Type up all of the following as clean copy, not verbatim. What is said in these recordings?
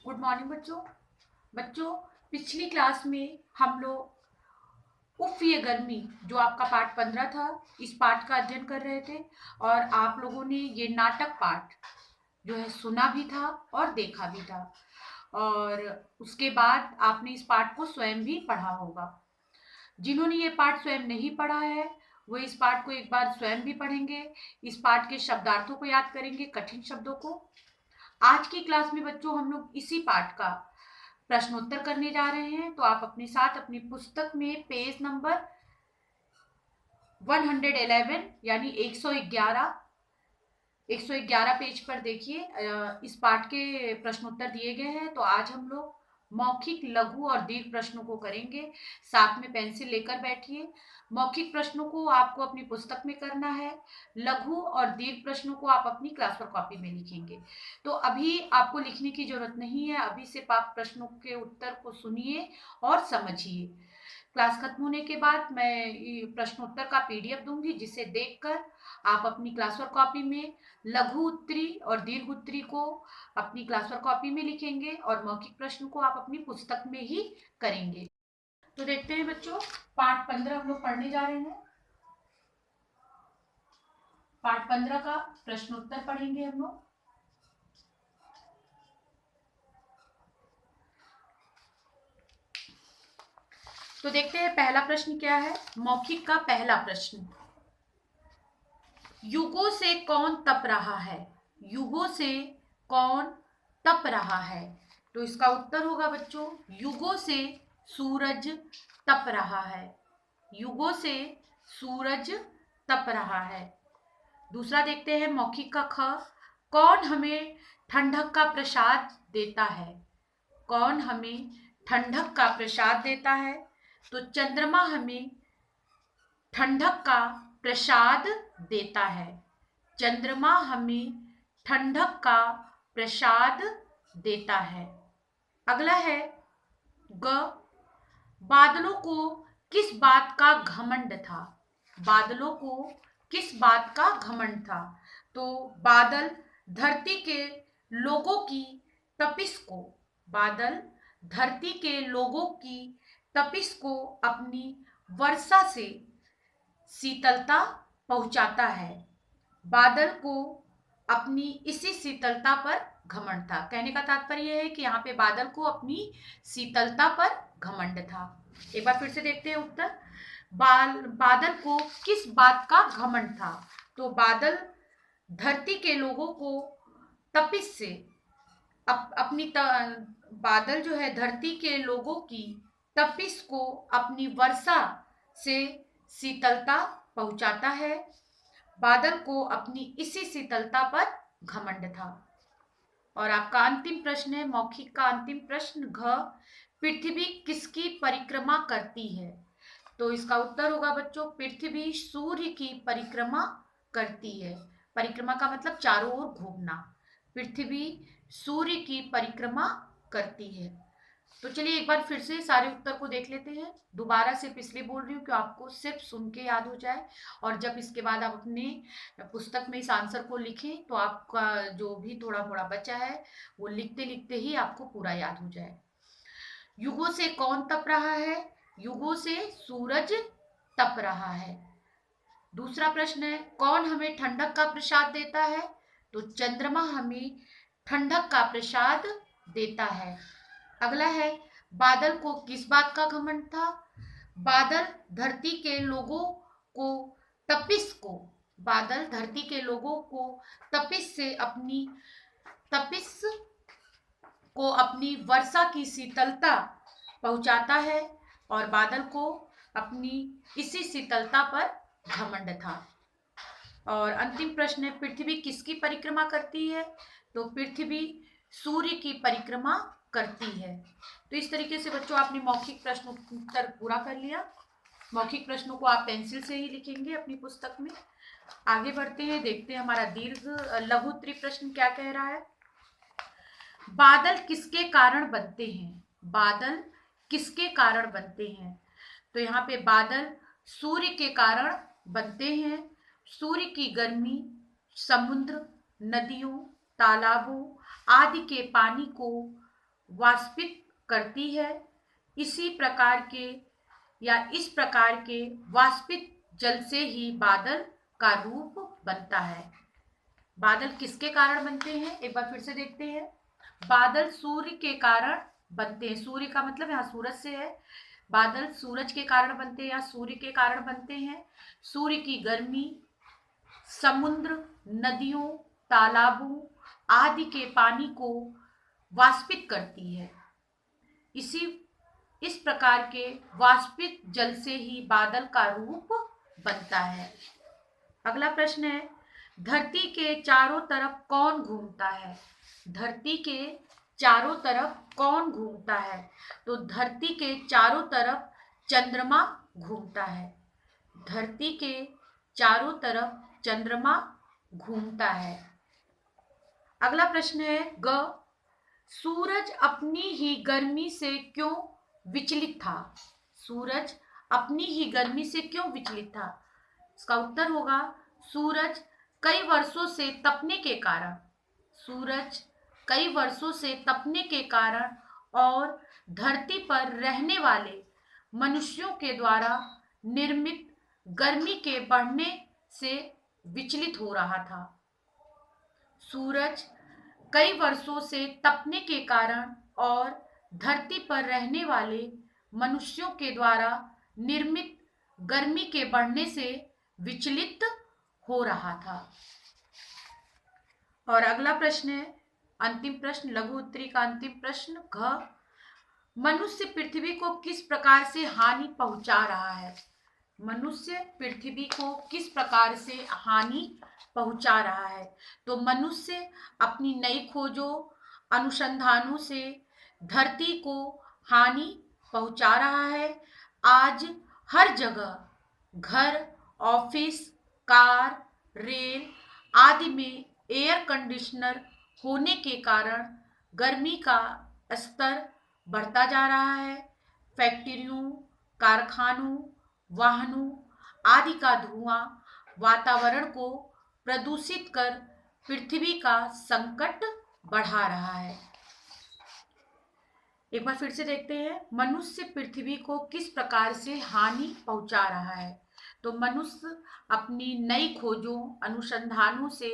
Good morning बच्चों। बच्चों, पिछली क्लास में हम लोग उफ ये गर्मी जो आपका पाठ 15 था, इस पाठ का अध्ययन कर रहे थे। और आप लोगों ने ये नाटक पाठ जो है सुना भी था और देखा भी था। और उसके बाद आपने इस पाठ को स्वयं भी पढ़ा होगा। जिन्होंने ये पाठ स्वयं नहीं पढ़ा है वो इस पाठ को एक बार स्वयं भी पढ़ेंगे। इस पाठ के शब्दार्थों को याद करेंगे, कठिन शब्दों को। आज की क्लास में बच्चों हम लोग इसी पाठ का प्रश्नोत्तर करने जा रहे हैं। तो आप अपने साथ अपनी पुस्तक में पेज नंबर 111 यानी 111 पेज पर देखिए। इस पाठ के प्रश्नोत्तर दिए गए हैं। तो आज हम लोग मौखिक, लघु और दीर्घ प्रश्नों को करेंगे। साथ में पेंसिल लेकर बैठिए। मौखिक प्रश्नों को आपको अपनी पुस्तक में करना है, लघु और दीर्घ प्रश्नों को आप अपनी क्लास पर कॉपी में लिखेंगे। तो अभी आपको लिखने की जरूरत नहीं है, अभी सिर्फ आप प्रश्नों के उत्तर को सुनिए और समझिए। क्लास खत्म होने के बाद मैं प्रश्नोत्तर का पीडीएफ दूंगी, जिसे देखकर आप अपनी क्लास वर्क कॉपी में लघु उत्तरी और दीर्घ उत्तरी को अपनी क्लास वर्क कॉपी में लिखेंगे और मौखिक प्रश्न को आप अपनी पुस्तक में ही करेंगे। तो देखते हैं बच्चों, पाठ 15 हम लोग पढ़ने जा रहे हैं। पाठ 15 का प्रश्नोत्तर पढ़ेंगे हम लोग। तो देखते हैं पहला प्रश्न क्या है। मौखिक का पहला प्रश्न, युगों से कौन तप रहा है? युगों से कौन तप रहा है? तो इसका उत्तर होगा बच्चों, युगों से सूरज तप रहा है। युगों से सूरज तप रहा है। दूसरा देखते हैं मौखिक का ख, कौन हमें ठंडक का प्रसाद देता है? कौन हमें ठंडक का प्रसाद देता है? तो चंद्रमा हमें ठंडक का प्रसाद देता है। चंद्रमा हमें ठंडक का प्रसाद देता है। अगला है ग, बादलों को किस बात का घमंड था? बादलों को किस बात का घमंड था? तो बादल धरती के लोगों की तपिश को, बादल धरती के लोगों की तपिश को अपनी वर्षा से शीतलता पहुंचाता है। बादल को अपनी इसी शीतलता पर घमंड था। कहने का तात्पर्य है कि यहाँ पे बादल को अपनी शीतलता पर घमंड था। एक बार फिर से देखते हैं उत्तर। बादल को किस बात का घमंड था? तो बादल धरती के लोगों को तपिश से बादल जो है धरती के लोगों की तपिश को अपनी वर्षा से शीतलता पहुंचाता है। बादल को अपनी इसी शीतलता पर घमंड था। और आपका अंतिम प्रश्न है, मौखिक का अंतिम प्रश्न घ, पृथ्वी किसकी परिक्रमा करती है? तो इसका उत्तर होगा बच्चों, पृथ्वी सूर्य की परिक्रमा करती है। परिक्रमा का मतलब चारों ओर घूमना। पृथ्वी सूर्य की परिक्रमा करती है। तो चलिए एक बार फिर से सारे उत्तर को देख लेते हैं। दोबारा सिर्फ इसलिए बोल रही हूँ कि आपको सिर्फ सुन के याद हो जाए, और जब इसके बाद आप अपने पुस्तक में इस आंसर को लिखें तो आपका जो भी थोड़ा थोड़ा बचा है वो लिखते लिखते ही आपको पूरा याद हो जाए। युगों से कौन तप रहा है? युगों से सूरज तप रहा है। दूसरा प्रश्न है, कौन हमें ठंडक का प्रसाद देता है? तो चंद्रमा हमें ठंडक का प्रसाद देता है। अगला है, बादल को किस बात का घमंड था? बादल धरती के लोगों को तपिश को, बादल धरती के लोगों को तपिश से अपनी तपिश को अपनी वर्षा की शीतलता पहुंचाता है, और बादल को अपनी इसी शीतलता पर घमंड था। और अंतिम प्रश्न है, पृथ्वी किसकी परिक्रमा करती है? तो पृथ्वी सूर्य की परिक्रमा करती है। तो इस तरीके से बच्चों आपने मौखिक प्रश्न उत्तर पूरा कर लिया। मौखिक प्रश्नों को आप पेंसिल से ही लिखेंगे अपनी पुस्तक में। आगे बढ़ते हैं, देखते हैं हमारा दीर्घ लघु उत्तरी प्रश्न क्या कह रहा है। बादल किसके कारण बनते हैं? बादल किसके कारण बनते हैं? तो यहाँ पे बादल सूर्य के कारण बनते हैं। सूर्य की गर्मी समुद्र, नदियों, तालाबों आदि के पानी को वाष्पित करती है। इसी प्रकार के या इस प्रकार के वाष्पित जल से ही बादल का रूप बनता है। बादल किसके कारण बनते हैं, एक बार फिर से देखते हैं। बादल सूर्य के कारण बनते हैं। सूर्य का मतलब यहाँ सूरज से है। बादल सूरज के कारण बनते हैं या सूर्य के कारण बनते हैं। सूर्य की गर्मी समुद्र, नदियों, तालाबों आदि के पानी को वाष्पित करती है। इस प्रकार के वाष्पित जल से ही बादल का रूप बनता है। अगला प्रश्न है, धरती के चारों तरफ कौन घूमता है? धरती के चारों तरफ कौन घूमता है? तो धरती के चारों तरफ चंद्रमा घूमता है। धरती के चारों तरफ चंद्रमा घूमता है। अगला प्रश्न है ग, सूरज अपनी ही गर्मी से क्यों विचलित था? सूरज अपनी ही गर्मी से क्यों विचलित था? इसका उत्तर होगा सूरज कई वर्षों से तपने के कारण। सूरज कई वर्षों से तपने के कारण और धरती पर रहने वाले मनुष्यों के द्वारा निर्मित गर्मी के बढ़ने से विचलित हो रहा था। सूरज कई वर्षों से तपने के कारण और धरती पर रहने वाले मनुष्यों के द्वारा निर्मित गर्मी के बढ़ने से विचलित हो रहा था। और अगला प्रश्न है, अंतिम प्रश्न, लघु उत्तरी का अंतिम प्रश्न घ, मनुष्य पृथ्वी को किस प्रकार से हानि पहुंचा रहा है? मनुष्य पृथ्वी को किस प्रकार से हानि पहुंचा रहा है? तो मनुष्य अपनी नई खोजों, अनुसंधानों से धरती को हानि पहुंचा रहा है। आज हर जगह घर, ऑफिस, कार, रेल आदि में एयर कंडीशनर होने के कारण गर्मी का स्तर बढ़ता जा रहा है। फैक्ट्रियों, कारखानों, वाहनों आदि का धुआं वातावरण को प्रदूषित कर पृथ्वी का संकट बढ़ा रहा है। एक बार फिर से देखते हैं, मनुष्य पृथ्वी को किस प्रकार से हानि पहुंचा रहा है? तो मनुष्य अपनी नई खोजों, अनुसंधानों से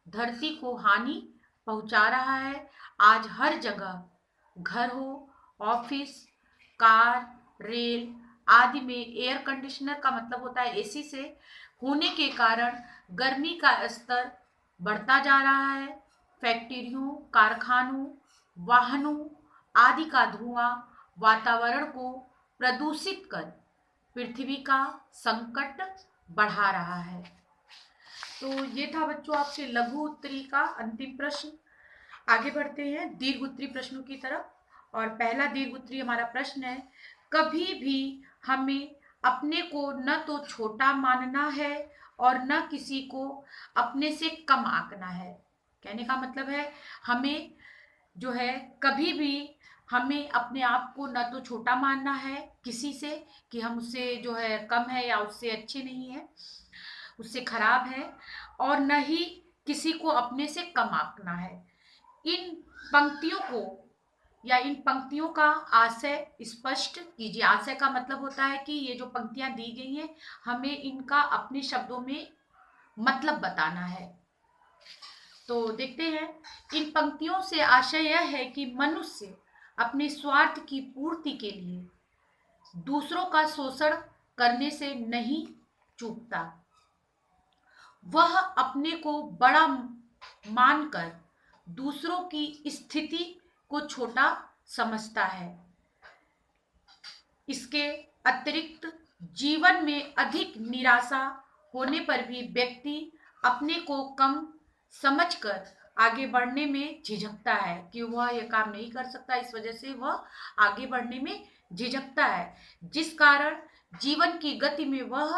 धरती को हानि पहुंचा रहा है। आज हर जगह घर हो, ऑफिस, कार, रेल आदि में एयर कंडीशनर का मतलब होता है एसी से होने के कारण गर्मी का स्तर बढ़ता जा रहा है। फैक्ट्रियों, कारखानों, वाहनों आदि का धुआं वातावरण को प्रदूषित कर पृथ्वी का संकट बढ़ा रहा है। तो ये था बच्चों आपके लघु उत्तरी का अंतिम प्रश्न। आगे बढ़ते हैं दीर्घ उत्तरी प्रश्नों की तरफ। और पहला दीर्घ उत्तरी हमारा प्रश्न है, कभी भी हमें अपने को न तो छोटा मानना है और न किसी को अपने से कम आंकना है। कहने का मतलब है हमें जो है कभी भी हमें अपने आप को न तो छोटा मानना है किसी से कि हम उससे जो है कम है या उससे अच्छे नहीं है, उससे खराब है, और न ही किसी को अपने से कम आंकना है। इन पंक्तियों को या इन पंक्तियों का आशय स्पष्ट कीजिए। आशय का मतलब होता है कि ये जो पंक्तियां दी गई हैं हमें इनका अपने शब्दों में मतलब बताना है। तो देखते हैं, इन पंक्तियों से आशय यह है कि मनुष्य अपने स्वार्थ की पूर्ति के लिए दूसरों का शोषण करने से नहीं चूकता। वह अपने को बड़ा मानकर दूसरों की स्थिति को छोटा समझता है। इसके अतिरिक्त जीवन में अधिक निराशा होने पर भी व्यक्ति अपने को कम समझकर आगे बढ़ने में झिझकता है कि वह यह काम नहीं कर सकता। इस वजह से वह आगे बढ़ने में झिझकता है, जिस कारण जीवन की गति में वह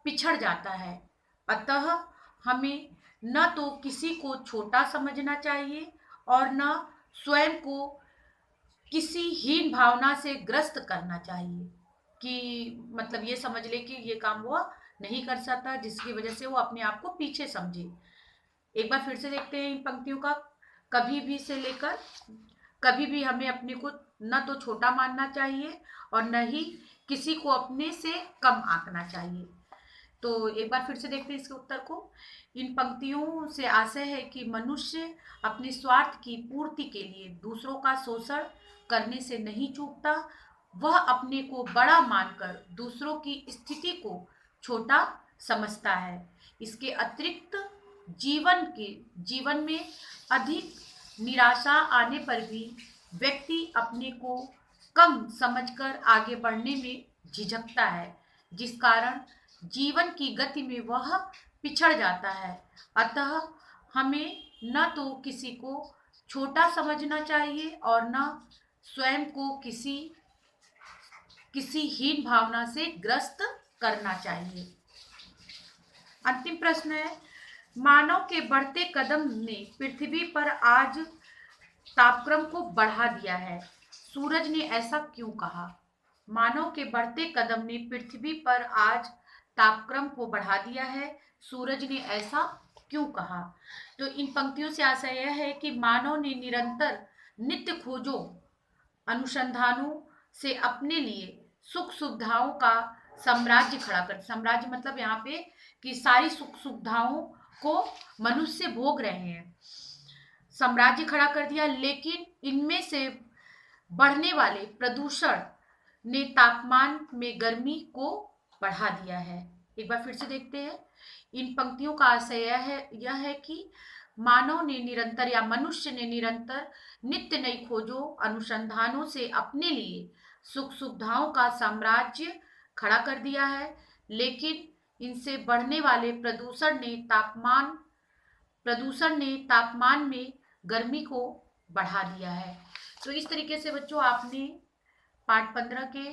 पिछड़ जाता है। अतः हमें न तो किसी को छोटा समझना चाहिए और न स्वयं को किसी हीन भावना से ग्रस्त करना चाहिए कि मतलब ये समझ ले कि ये काम वो नहीं कर सकता, जिसकी वजह से वो अपने आप को पीछे समझे। एक बार फिर से देखते हैं इन पंक्तियों का, कभी भी से लेकर कभी भी हमें अपने को न तो छोटा मानना चाहिए और न ही किसी को अपने से कम आंकना चाहिए। तो एक बार फिर से देखते हैं इसके उत्तर को। इन पंक्तियों से आशय है कि मनुष्य अपने स्वार्थ की पूर्ति के लिए दूसरों का शोषण करने से नहीं चूकता। वह अपने को बड़ा मानकर दूसरों की स्थिति को छोटा समझता है। इसके अतिरिक्त जीवन में अधिक निराशा आने पर भी व्यक्ति अपने को कम समझकर आगे बढ़ने में झिझकता है, जिस कारण जीवन की गति में वह पिछड़ जाता है। अतः हमें न तो किसी को छोटा समझना चाहिए और न स्वयं को किसी हीन भावना से ग्रस्त करना चाहिए। अंतिम प्रश्न है, मानव के बढ़ते कदम ने पृथ्वी पर आज तापक्रम को बढ़ा दिया है। सूरज ने ऐसा क्यों कहा? मानव के बढ़ते कदम ने पृथ्वी पर आज तापक्रम को बढ़ा दिया है। सूरज ने ऐसा क्यों कहा? तो इन पंक्तियों से आशय यह है कि मानव ने निरंतर नित्य खोजों अनुसंधानों से अपने लिए सुख सुविधाओं का साम्राज्य खड़ा कर, साम्राज्य मतलब यहाँ पे कि सारी सुख सुविधाओं को मनुष्य भोग रहे हैं, साम्राज्य खड़ा कर दिया। लेकिन इनमें से बढ़ने वाले प्रदूषण ने तापमान में गर्मी को बढ़ा दिया है। एक बार फिर से देखते हैं। इन पंक्तियों का आशय यह है कि मानव ने निरंतर या मनुष्य ने निरंतर नित्य नई खोजों अनुसंधानों से अपने लिए सुख सुविधाओं का साम्राज्य खड़ा कर दिया है, लेकिन इनसे बढ़ने वाले प्रदूषण ने तापमान में गर्मी को बढ़ा दिया है। तो इस तरीके से बच्चों आपने पाठ 15 के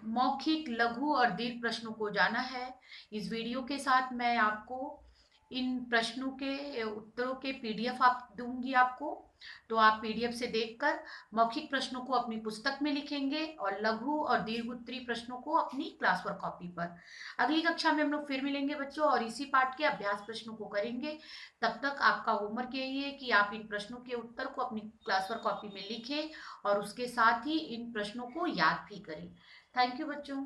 मौखिक, लघु और दीर्घ प्रश्नों को जाना है। इस वीडियो के साथ मैं आपको इन प्रश्नों के उत्तरों के पीडीएफ आप दूंगी आपको, तो आप पीडीएफ से देखकर मौखिक प्रश्नों को अपनी पुस्तक में लिखेंगे और लघु और दीर्घ उत्तरीय प्रश्नों को अपनी क्लास वर्क कॉपी पर। अगली कक्षा में हम लोग फिर मिलेंगे बच्चों और इसी पाठ के अभ्यास प्रश्नों को करेंगे। तब तक आपका होमवर्क यही है कि आप इन प्रश्नों के उत्तर को अपनी क्लास वर्क कॉपी में लिखें और उसके साथ ही इन प्रश्नों को याद भी करें। थैंक यू बच्चों।